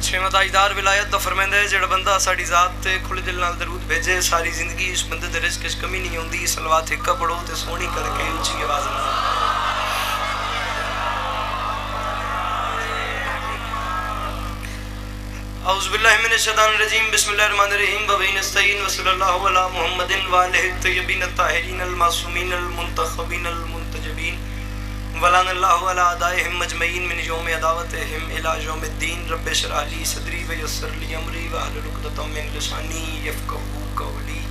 छेवां ताजदार विलायत दा फरमांदा है जेड़ा बंदा साडी ज़ात ते खुले दिल नाल दरूद भेजे सारी जिंदगी इस बंदे दे रिज़्क च कमी नहीं आउंदी। सलवात हिक्का पढ़ो ते सोहनी करके उच्ची आवाज़ नाल औज़ु बिल्लाहि मिनश शैतानिर रजीम बिस्मिल्लाहिर रहमानिर रहीम व बिही नस्तईन व सल्लल्लाहु अला मुहम्मदिन व आलिहि तय्यबीन अत्ताहिरीन अल मासूमीन अल मुंतखबीन अल मुंतजबीन वलानल्लाहु अला अदाइहिम मजमईन मिन यौम अदावतिहिम इला यौमिद्दीन रब्बि इश्रह ली सदरी व यस्सिर ली अमरी वहलुल उक़दतम मिन लिसानी यफ़क़हू क़ौली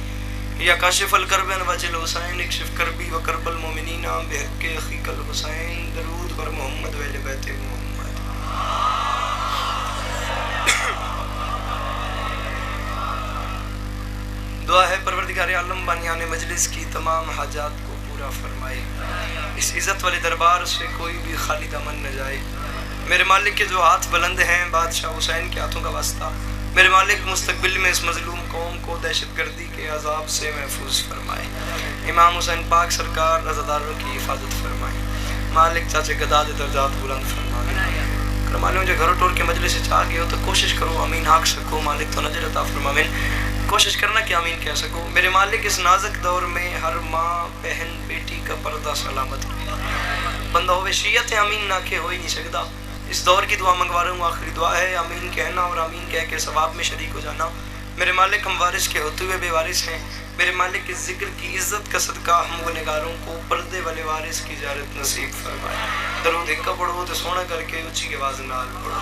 या काशिफ़ल कर्ब वजिल हुसैन इक्शिफ़ कर्बी व कर्बल मोमिनीन बिहक़्क़ि अख़ीकल हुसैन दरूद पर मोहम्मद व अहले बैत मोहम्मद। दुआ है परवरदिगार आलम बानियान मजलिस की तमाम हाजात को पूरा फरमाए, इस इज़्ज़त वाले दरबार से कोई भी खाली दामन न जाए। मेरे मालिक के जो हाथ बुलंद हैं बादशाह हुसैन के हाथों का वास्ता, मेरे मालिक मुस्तकबिल में इस मजलूम कौम को दहशतगर्दी के अजाब से महफूज फरमाए। इमाम हुसैन पाक सरकार रज़ादारों की हिफाजत फरमाए। मालिक चाचे गदाद दर्जात बुलंद फरमाए। करमाने मुझे घरों टोर के मजलिस से चाह गए हो तो कोशिश करो अमीन आख सको। मालिक तो नजर अता फरमावे, कोशिश करना कि आमीन कह सको। मेरे मालिक इस नाजुक दौर में हर माँ बहन बेटी का पर्दा सलामत बंदा होवे शीयत आमीन ना के हो ही नहीं सकता। इस दौर की दुआ मंगवा रहा हूँ, आखिरी दुआ है आमीन कहना और आमीन कह के सवाब में शरीक हो जाना। मेरे मालिक हम वारिस के होते हुए बेवारिस हैं। मेरे मालिक के जिक्र की इज्जत का सदका हम गुनहगारों को पर्दे वाले वारिस की इजारत नसीब फरमाए। दरूद हिक्का पढ़ो तो सोना करके ऊंची आवाज नाल पढ़ो।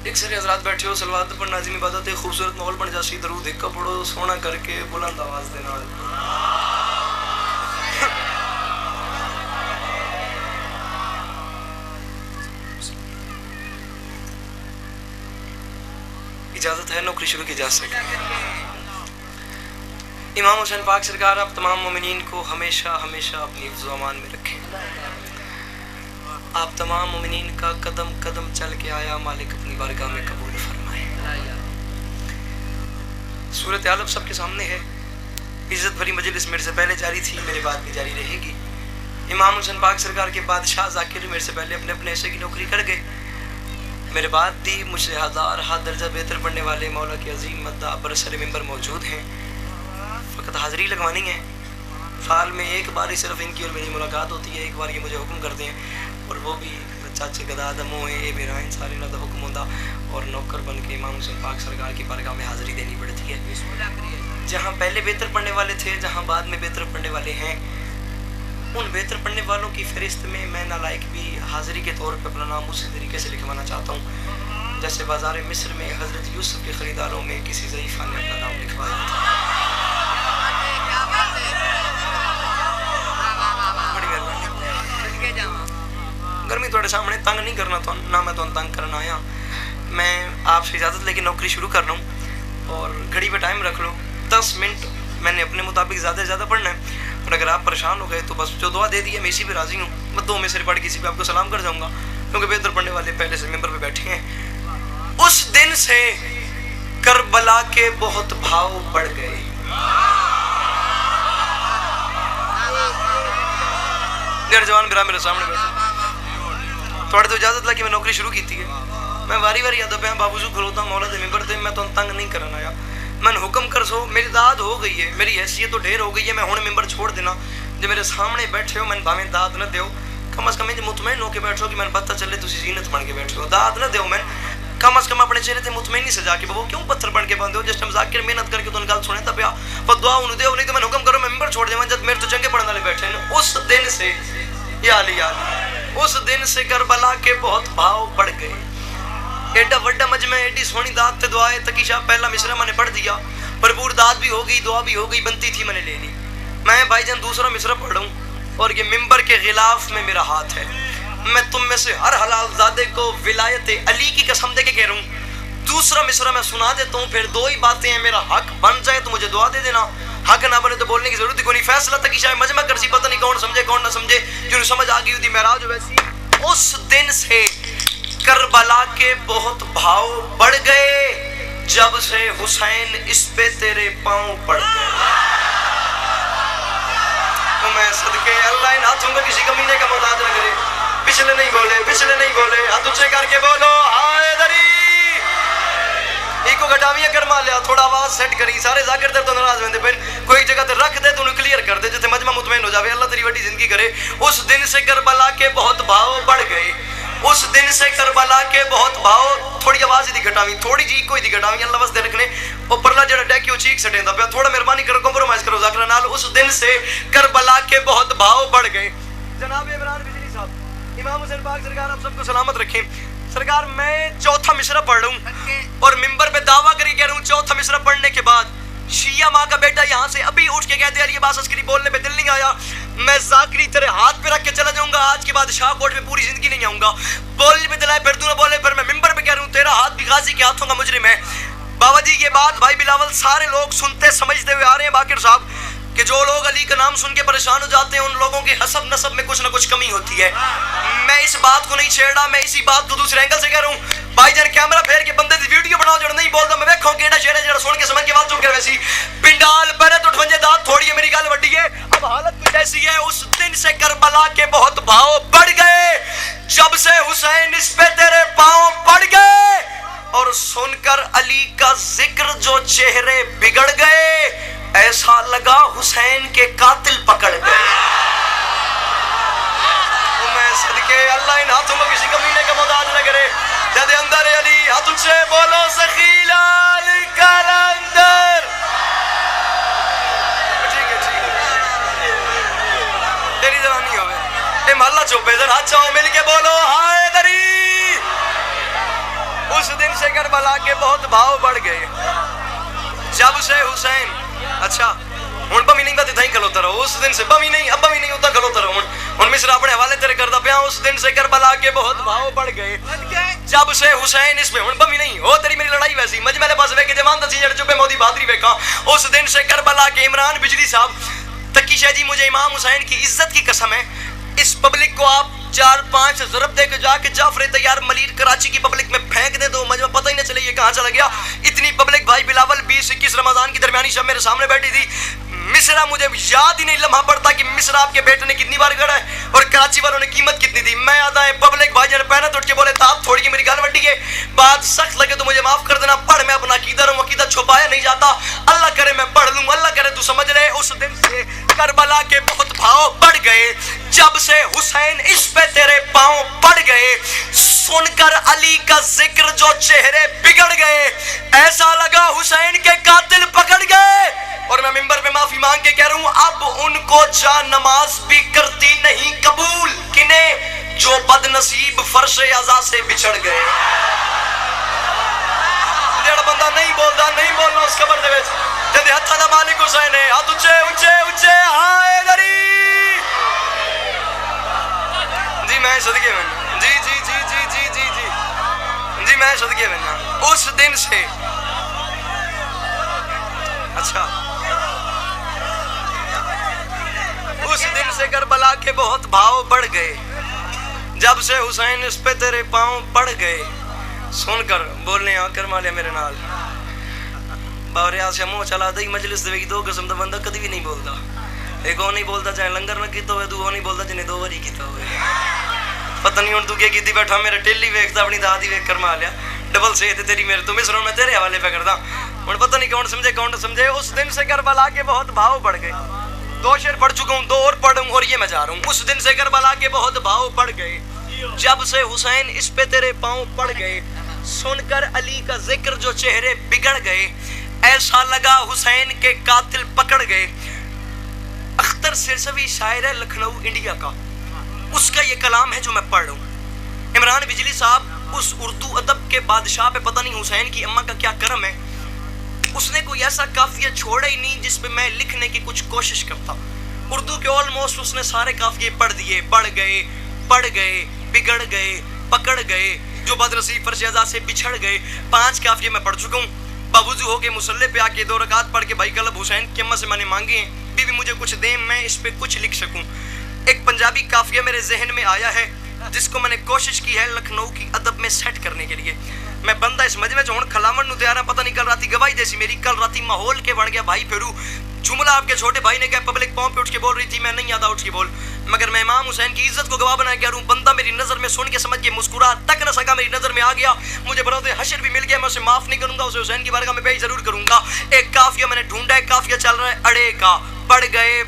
एक सारे हजरात बैठे हो सलवात पर नाज़िम इबादत है खूबसूरत माहौल बन जासी। दरूद हिक्का पढ़ो सोना करके बुलंद आवाज दे नाल। इजाज़त है नौकरी शुरू की जा सके। इमाम हुसैन पाक सरकार आप तमाम मोमिनीन को हमेशा हमेशा अपनी हिफ्ज़ व अमान में रखें। आप तमाम मोमिनीन का कदम कदम चल के आया मालिक अपनी बारगाह में कबूल फरमाए। सूरत आलम सबके सामने है। इज़्ज़त भरी मजलिस मेरे से पहले जारी थी, मेरे बाद भी जारी रहेगी। इमाम हुसैन पाक सरकार के बादशाह ज़ाकिर मेरे से पहले अपने अपने हिस्से की नौकरी कर गए। मेरे बाद भी मुझसे हज़ार हाथ दर्जा बेहतर पढ़ने वाले मौला के अजीम मद्दा बरसर मिंबर मौजूद हैं। फ़कत हाज़री लगवानी है। साल में एक बार ही सिर्फ इनकी और मेरी मुलाकात होती है। एक बार ये मुझे हुक्म करते हैं और वो भी चाचे गदाद मोह ए मेरा इन सारे ना हुक्म होता और नौकर बन के इमाम हुसैन पाक सरकार की बारगाह में हाज़री देनी पड़ती है। जहाँ पहले बेहतर पढ़ने वाले थे, जहाँ बाद में बेहतर पढ़ने वाले हैं, उन बेहतर पढ़ने वालों की फहरिस्त में मैं नालायक भी हाज़री के तौर पर अपना नाम उसी तरीके से लिखवाना चाहता हूँ जैसे बाज़ार मिस्र में हज़रत यूसुफ के ख़रीदारों में किसी ज़ईफ़ा ने अपना नाम लिखवाया था। गर्मी थोड़े सामने तंग नहीं करना तो ना मैं तो तंग करना आया। मैं आपसे इजाज़त लेके नौकरी शुरू कर रहा हूँ और घड़ी पे टाइम रख लो 10 मिनट मैंने अपने मुताबिक ज़्यादा से ज़्यादा पढ़ना है। और अगर आप परेशान हो गए तो बस जो दुआ दे दी है मैं इसी पे राज़ी हूँ। मैं 2 में से पढ़ किसी पे आपको सलाम कर जाऊँगा क्योंकि बेहतर पढ़ने वाले पहले से मेंबर पे बैठे हैं। उस दिन से करबला के बहुत भाव बढ़ गए। जवान मेरा मेरे सामने बैठे थोड़े तो इजाज़त लगी मैं नौकरी शुरू की थी है। मैं वारी वारी अदब है बाबूजू खलोता मौला दे मिंबर ते मैं तो तंग नहीं करना आया। मैंने हुक्म कर सो मेरी दाद हो गई है, मेरी हैसियत तो ढेर हो गई है। मैं हुण मिंबर छोड़ देना जो मेरे सामने बैठे हो मैंने भावें दाद न दो कम अज़ कम इंज मुतमईन होकर बैठो कि मैंने पता चले तुसी जीनत बन के बैठे हो। दाद न दो मैं कम अज़ कम अपने चेहरे से मुतमईनी सजा के बाबू क्यों पत्थर बन के बंदे हो। जिस टाइम ज़ाकिर मेहनत करके तो गल सुने पिया पर दुआ उन्हें दो नहीं तो मैंने हुक्म करो मैं मिंबर छोड़ देवा जब मेरे तो चंगे पढ़ने वाले बैठे हैं। उस दिन से उस दिन से करबला के बहुत भाव बढ़ गए। एडा वड्डा मजमा एडी सोहनी दाद ते दुआ है तकी शाह पहला मिसरा मैंने पढ़ दिया भरपूर दाद भी हो गई दुआ भी हो गई बनती थी मैंने ले ली। मैं भाईजान दूसरा मिसरा पढ़ूं और ये मिंबर के खिलाफ में मेरा हाथ है। मैं तुम में से हर हलाल ज़ादे को विलायत अली की कसम दे के कह रहा हूँ। दूसरा मिसरा मैं सुना देता हूँ फिर 2 ही बातें हैं। मेरा हक बन जाए तो मुझे दुआ दे देना, हक ना बने तो बोलने की जरूरत ही कोई नहीं। फैसला तक शायद मजमा कर सी पता नहीं कौन समझे कौन ना समझे जो समझ आ गई थी महराज वैसी। उस दिन से करबला के बहुत भाव बढ़ गए जब से हुसैन इस पे तेरे पांव पड़ गए। तो मैं मैं सदके अल्लाह इन हाथों को किसी कमीने का मोहताज न करे। पिछले नहीं बोले, पिछले नहीं बोले, हाथ ऊंचे करके बोलो हाय दरी। इको घटावियां कर मान लिया, थोड़ा आवाज सेट करी, सारे जाकिर तेरे तो नाराज होंदे पे, कोई जगह ते रख दे, तू क्लियर कर दे जिथे मजमा मुतमईन हो जावे। अल्लाह तेरी बड़ी जिंदगी करे। उस दिन से करबला के बहुत भाव बढ़ गए, उस दिन से करबला के बहुत भाव। थोड़ी आवाज दी घटावी, थोड़ी जी कोई दी घटावी, अल्लाह बस दे रखने ओ परला जेड़ा डैकी ओ चीख सटेंदा पे, थोड़ा मेहरबानी करो कंप्रोमाइज करो जाकिर नाल। उस दिन से करबला के बहुत भाव बढ़ गए। जनाब इमरान बिजली साहब, इमाम हुसैन पाक सरकार आप सबको सलामत रखें। सरकार मैं चौथा मिसरा पढ़ रहा हूँ और मिंबर पे दावा करी कह रहा हूँ, चौथा मिसरा पढ़ने के बाद शिया माँ का बेटा यहाँ से अभी उठ के कहते हैं ये बात अस्करी बोलने पे दिल नहीं आया, मैं जाकरी तेरे हाथ पे रख के चला जाऊंगा, आज के बाद शाहकोट में पूरी जिंदगी नहीं आऊंगा। बोलने पे दिलाए फिर तू ना बोले, फिर मैं मिंबर पे कह रहा हूँ तेरा हाथ भी गाजी के हाथों का मुजरिम है। बाबा जी ये बात भाई बिलावल सारे लोग सुनते समझते हुए आ रहे हैं बाकिर साहब कि जो लोग अली का नाम सुन के परेशान हो जाते हैं उन लोगों के हसब नसब में कुछ ना कुछ कमी होती है। मैं इस बात को नहीं छेड़ा, मैं इसी बात को दूसरे एंगल से कह रहा हूँ। भाईजान कैमरा फेर के बंदे दी वीडियो बनाओ जो नहीं बोलता, मैं देखो केड़ा शेर है जेड़ा सुन के समझ के बात चुप कर वैसी पिंडाल पहले तो ठवंजे दांत थोड़ी है मेरी गल वड्डी है। अब हालत कुछ ऐसी है, उस दिन से करबला के बहुत भाव बढ़ गए, जब से हुसैन इस पे तेरे पांव पड़ गए और सुनकर अली का जिक्र जो चेहरे बिगड़ गए, ऐसा लगा हुसैन के कातिल पकड़ गए। मैं सदके अल्लाह इन हाथों में किसी कमीने का मोहताज न करे। जद अंदर अली हाथ से बोलो सखीला अली कलंदर। ठीक है ठीक है, तेरी जवानी होवे ए महल्ला चुप इधर हाथ चाओ मिल के बोलो हाय दरी। उस दिन से करबला के बहुत भाव बढ़ गए, जब से हुसैन अच्छा हुन बमी नहीं बात इथाई खलोता रहो। उस दिन से बमी नहीं अब बमी नहीं उतना खलोता रहो। हुन मिस्र अपने हवाले तेरे करदा पिया। उस दिन से करबला के बहुत भाव बढ़ गए, जब से हुसैन इसमें हुन बमी नहीं हो तेरी मेरी लड़ाई वैसी मज मेरे पास वेखे जवान दसी जड़ चुपे मोदी बहादुरी वेखा। उस दिन से करबला के इमरान बिजली साहब तकी शाह जी मुझे इमाम हुसैन की इज्जत की कसम है, इस पब्लिक को आप 4-5 ज़रब दे के जाके जाफर तैयार मलीर कराची की पब्लिक में फेंक दे, तो मजमा पता ही न चले ये कहाँ चला गया। इतनी पब्लिक भाई बिलावल 20-21 रमजान की दरमियानी शब मेरे सामने बैठी थी। मिस्रा मुझे याद ही नहीं लम्हा पड़ता कि मिस्रा आपके बेटे ने कितनी बार गढ़ा है और कराची वालों ने कीमत कितनी दी। मैं आता है पब्लिक भाई जन पहना तो उठ के बोले ताप थोड़ी की मेरी गाल वड्डी है, बात सख्त लगे तो मुझे माफ कर देना। पढ़ मैं अपना अकीदा रहूं, अकीदा छुपाया नहीं जाता। अल्लाह करे मैं पढ़ लूं, अल्लाह करे तू समझ ले। उस दिन से करबला के बहुत भाव बढ़ गए, जब से हुसैन इस पे तेरे पांव पड़ गए, सुनकर अली का जिक्र जो चेहरे बिगड़ गए, ऐसा लगा हुसैन के कातिल पकड़ गए। और मैं मिंबर पे माफी मांग के कह रहा हूं अब उनको जा नमाज भी करती नहीं कबूल, किन्हें जो बदनसीब फर्शे अज़ा से बिछड़ गए। जेड़ा बंदा नहीं बोलता नहीं बोलना उस कबर दे विच जदे हत्था दा मालिक हुसैन है। हाथ ऊंचे ऊंचे ऊंचे हाय दरी। जी मैं सदके में जी जी जी जी जी जी जी जी मैं सदके में। उस दिन से अच्छा उस दिन से करबला के बहुत भाव बढ़ गए, जब से हुसैन इस पे तेरे पांव पड़ गए। सुनकर बोलने आकर मालिया मेरे नाल बावरिया से मुंह चला दी मजलिस दे दो किस्म दा बंदा कभी भी नहीं बोलता। एक वो नहीं बोलता चाहे लंगर ना कीता होवे, दूआ नहीं बोलता जिन्हें 2 बारी कीता होवे। पता नहीं हुन तू क्या कीती बैठा, मेरे टेली वेखदा अपनी दादी वेख कर मालिया डबल से तेरी मेरे तो मिसरों मैं तेरे हवाले पे करदा। हुन पता नहीं कौन समझे कौन समझे। उस दिन से करबला के बहुत भाव बढ़ गए। 2 शेर पढ़ चुका हूँ, 2 और पढ़ूं और ये मैं जा रहा हूँ। उस दिन से करबला के बहुत भाव बढ़ गए, जब से हुसैन इस पे तेरे पांव पड़ गए, सुनकर अली का जिक्र जो चेहरे बिगड़ गए, ऐसा लगा हुसैन के कातिल पकड़ गए। अख्तर सिरसवी शायर है लखनऊ इंडिया का, उसका ये कलाम है जो मैं पढ़ रहा हूँ। इमरान बिजली साहब उस उर्दू अदब के बादशाह पे पता नहीं हुसैन की अम्मा का क्या करम है, उसने कोई ऐसा काफिया छोड़ा ही नहीं जिस पे मैं लिखने की कुछ कोशिश करता। उर्दू के ऑलमोस्ट उसने सारे काफिये पढ़ दिए, बढ़ गए, पढ़ गए, बिगड़ गए, पकड़ गए, जो बदनसीब फर्शेज़ा से बिछड़ गए। 5 काफिये मैं पढ़ चुका हूँ। बावजूद हो के मुसल्ले पे आके 2 रकात पढ़ के भाई कलब हुसैन की अम्मा से मैंने मांगे हैं बीवी मुझे कुछ दे मैं इस पे कुछ लिख सकूं। एक पंजाबी काफिया मेरे जहन में आया है, جس کو میں نے کوشش کی ہے لکھنؤ کی ادب میں سیٹ کرنے کے لیے. میں بندہ اس مجمع چ ہن کھلاون نو تیار ہاں. پتہ نہیں کل راتی گواہی دیسی میری, کل راتی ماحول کے بن گیا بھائی پھرو. جملہ آپ کے چھوٹے بھائی نے کہا, پبلک پاؤں پہ اٹھ کے بول رہی تھی, میں نہیں آتا اٹھ کے بول, مگر میں امام حسین کی عزت کو گواہ بنا کے رہوں. بندہ میری نظر میں سن کے سمجھ کے مسکرا تک نہ سکا, میری نظر میں آ گیا. مجھے بروز حشر بھی مل گیا, میں اسے معاف نہیں کروں گا, اسے حسین کی بارگاہ میں پیش ضرور کروں گا. ایک قافیہ میں نے ڈھونڈا ہے, قافیہ چل رہا ہے اڑے کا. پڑ گئے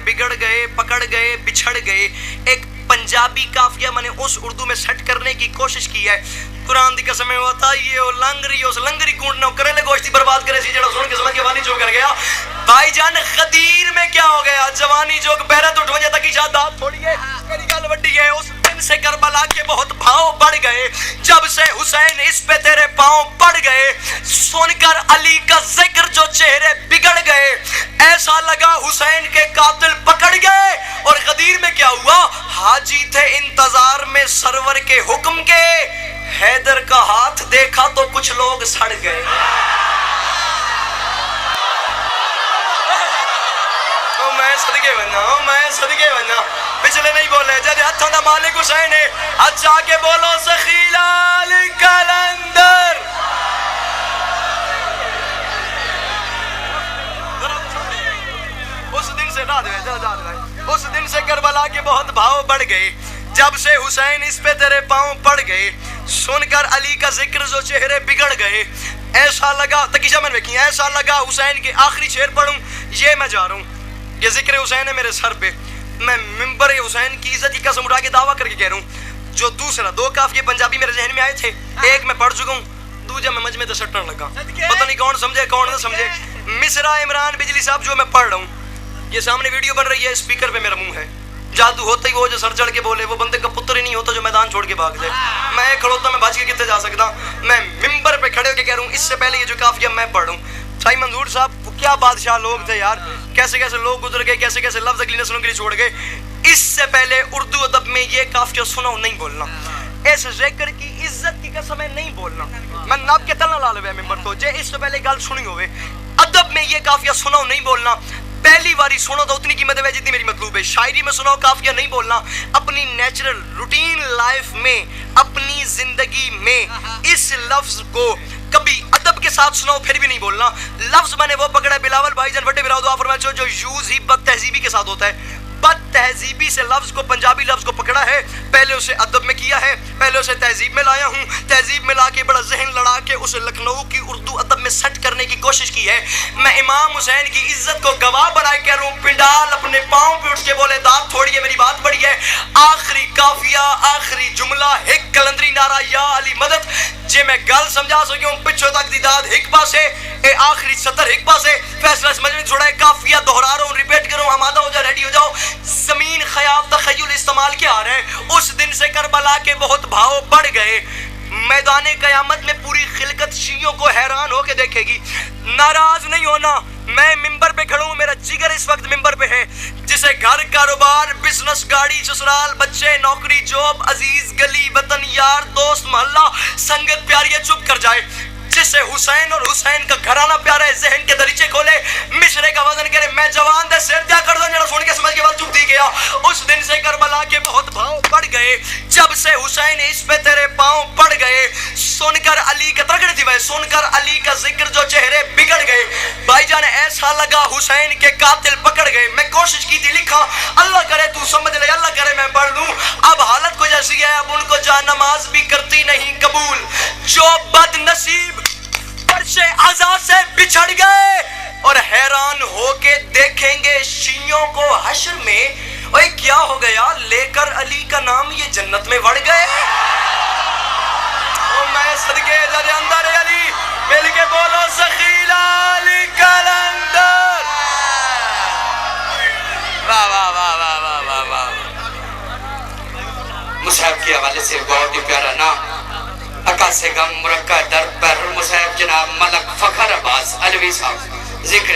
بگڑ گئے پکڑ گئے بچھڑ گئے. ایک پنجابی قافیہ میں نے اس اردو میں سیٹ کرنے کی کوشش کی ہے. قرآن دی قسم ہوتا یہ او لنگری اس لنگری کونڈ نہ کرے لے گوشتی برباد کرے سی, جڑا سن کے سمجھ کے وانی چو کر گیا. بھائی جان غدیر میں کیا ہو گیا, جوانی جو بیرت اٹھ وجہ تک اشادات تھوڑی ہے, میری گل وڈی ہے. اس دن سے کربلا کے بہت بھاؤ بڑھ گئے, جب سے حسین اس پہ تیرے پاؤں پڑ گئے. سن کر علی کا ذکر جو چہرے بگڑ گئے, ایسا لگا حسین کے قاتل پکڑ گئے. اور غدیر میں کیا ہوا, حاجی تھے انتظار میں سرور کے حکم کے, حیدر کا ہاتھ دیکھا تو کچھ لوگ سڑ گئے. میں صدقے بننا پچھلے نہیں بولے جد ہاتھوں دا مالک حسین ہے. اچھا کے بولو سخیلا کلندر. اس دن سے کربلا کے بہت بھاؤ بڑھ گئے, جب سے حسین اس پہ تیرے پاؤں پڑ گئے. سن کر علی کا ذکر جو چہرے بگڑ گئے, ایسا لگا تکیشہ میں نے ایسا لگا حسین کے آخری شعر پڑھوں. یہ میں جا رہا ہوں, یہ ذکر حسین ہے میرے سر پہ. میں ممبر حسین کی عزت کی قسم اٹھا کے دعویٰ کر کے کہہ رہا ہوں, جو دوسرا دو قافیے پنجابی میرے ذہن میں آئے تھے, ایک میں پڑھ چکا ہوں, دوسرا میں مجمع تے سٹن لگا. پتہ نہیں کون سمجھے کون نہ سمجھے. مصرع عمران بجلی صاحب جو میں پڑھ رہا ہوں, یہ سامنے ویڈیو بن رہی ہے, اسپیکر پہ میرا منہ ہے. جادو ہوتا ہی وہ جو سر چڑھ کے بولے, وہ بندے کا پتر ہی نہیں ہوتا جو میدان چھوڑ کے بھاگ جائے. میں کھڑوتا میں بھاج کے کتنے جا سکتا. میں ممبر پہ کھڑے ہو کے کہہ رہا ہوں, اس سے پہلے یہ جو قافیہ میں پڑھ رہا ہوں, سائی منظور صاحب کیا بادشاہ لوگ تھے یار, کیسے کیسے لوگ گزر گئے, کیسے کیسے لفظ اگلی نسلوں کے لیے چھوڑ گئے. اس سے پہلے اردو ادب میں یہ قافیہ سناؤ نہیں بولنا, اس ذکر کی عزت کی قسم ہے نہیں بولنا. میں ناب کے تلنا لا لے ممبر تو, جے اس سے پہلے گل سنی ہوئے, ادب میں یہ قافیہ سناؤ نہیں بولنا. پہلی باری سنو تو اتنی قیمت ہے جتنی میری مطلوب ہے. شاعری میں سناؤ قافیہ نہیں بولنا. اپنی نیچرل روٹین لائف میں, اپنی زندگی میں اس لفظ کو کبھی ادب کے ساتھ سناؤ پھر بھی نہیں بولنا. لفظ میں نے وہ پکڑا ہے بلاول بھائی جان بڑے براؤ دعا فرمائے جو یوز ہی بد تہذیبی کے ساتھ ہوتا ہے. بد تہذیبی سے لفظ کو, پنجابی لفظ کو پکڑا ہے, پہلے اسے ادب میں کیا ہے, پہلے اسے تہذیب میں لایا ہوں, تہذیب میں لا کے بڑا ذہن لڑا کے اسے لکھنؤ کی اردو ادب میں سیٹ کرنے کی کوشش کی ہے. میں امام حسین کی عزت کو گواہ بنائے کہہ رہا ہوں, پنڈال اپنے پاؤں پہ اٹھ کے بولے داد تھوڑی ہے, میری بات بڑی ہے. آخری قافیہ, آخری جملہ, ہک کلندری نعرہ یا علی مدد. جے میں گل سمجھا سکوں پچھو تک دی داد ہک پاسے, اے آخری سطر ہک پاسے, فیصلہ سمجھ میں چھوڑا ہے. قافیہ دہرا رہا ہوں, ریپیٹ کر رہا ہوں, آمادہ ہو جا, ریڈی ہو جاؤ. زمین خیال تخیل استعمال کیا آ رہے ہیں. اس دن سے کربلا کے بہت بھاؤ بڑھ گئے. میدان قیامت میں پوری خلقت شیعوں کو حیران ہو کے دیکھے گی. ناراض نہیں ہونا, میں ممبر پہ کھڑا ہوں, میرا جگر اس وقت ممبر پہ ہے. جسے گھر, کاروبار, بزنس, گاڑی, سسرال, بچے, نوکری, جاب, عزیز, گلی, وطن, یار, دوست, محلہ, سنگت پیاری ہے, چپ کر جائے. جسے حسین اور حسین کا گھرانہ پیارا ہے, ذہن کے دریچے کھولے, مشرے کا وزن کرے, میں جوان دے سر دیا کر دوں, جڑا سن کے سمجھ کے بعد چپ دی گیا. اس دن سے کربلا کے بہت بھاؤ بڑھ گئے, جب سے حسین اس پہ تیرے پاؤں پڑ گئے. سن کر علی کا ترکڑی تھی بھائی, سن کر علی کا ذکر جو چہرے بگڑ گئے. بھائی جان ایسا لگا حسین کے قاتل پکڑ گئے. میں کوشش کی تھی لکھا, اللہ کرے تو سمجھ لے, اللہ کرے میں پڑھ لوں. اب حالت کو جیسی ہے, اب ان کو جا نماز بھی کرتی نہیں قبول. جو بد نصیب فرش عزا سے بچھڑ گئے, اور حیران ہو کے دیکھیں گے شیعوں کو حشر میں, اوے کیا ہو گیا, لے کر علی کا نام یہ جنت میں بڑھ گئے. میں صدقے جد اندر علی مل کے بولو سخیلا علی کلندر. واہ واہ واہ واہ واہ واہ واہ. مصحف کے حوالے سے بہت ہی پیارا نام, عکاس غم مرکہ در پر مصحف جناب ملک فخر عباس علوی صاحب. ذکر